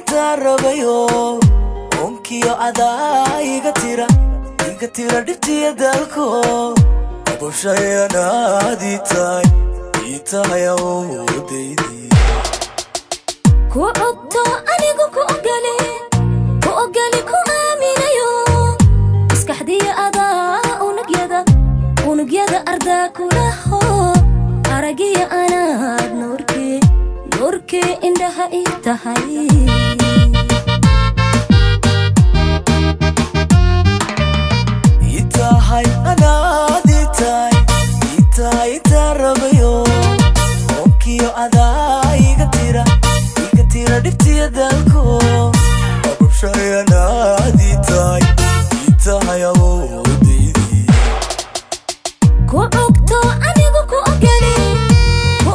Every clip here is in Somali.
rabayo onkiyo adaa iga tira dhibtiya dalko aboshayanaadii tahay ii tahay awoodaydii ku ogto anigu ku ogali ku aaminayo maskaxdiya adaa unugyada ardaa kulaho aragiya anaad nuurkee indhaha ii tahay rabayo onkiyo adaa iga tira dhibtiya dalko aboshayanaadii tahay ii tahay awoodaydii ku ogto anigu ku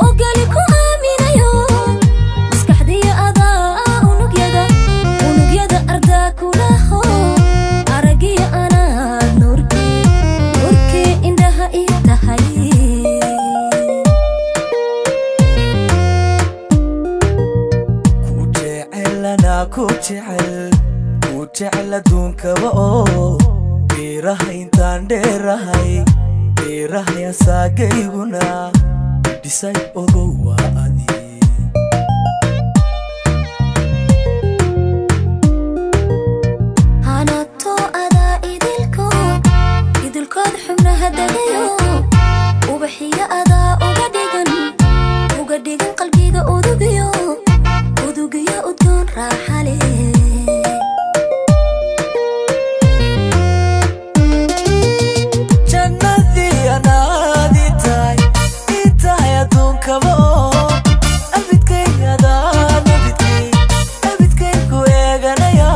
ogali ku aaminayo maskaxdiya adaa unugyada ardaa kulaho aragiya anaad nuurkee indhaha ii tahay ku jecel adduunkaba oo beeraha intaan dheerahay asaagayguna dhisay ogow waa adi hanato adaa idilkood xubnaha dagayo ubaxiya adaa uga dhigan qalbiga udugiyo udgoon raaxa leh jannadii anaadii tahay ii tahay adduunkaba oo abidkay ku eeganaya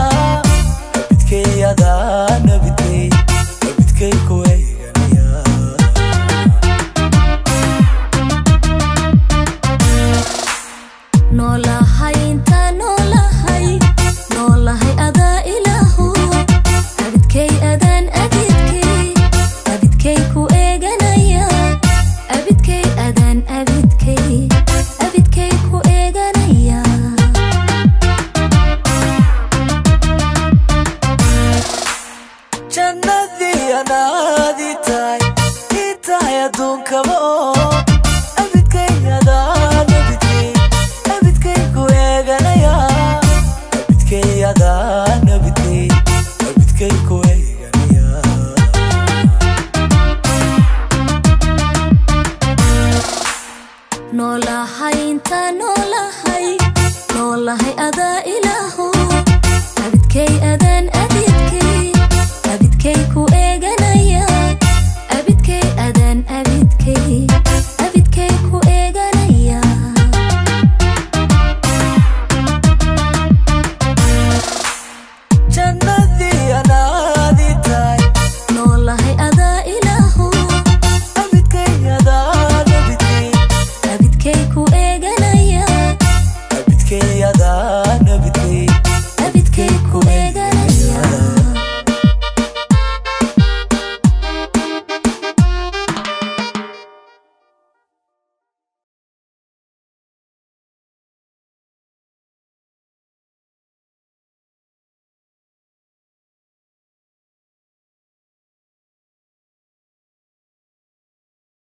abidkay ku eeganaya noolahay adaa ilaahu abidkay ku eeganaya abidkay ku eeganaya jannadii anaadii tahay ii tahay adduunkaba oo abidkay ku eeganaya abidkay ku eeganaya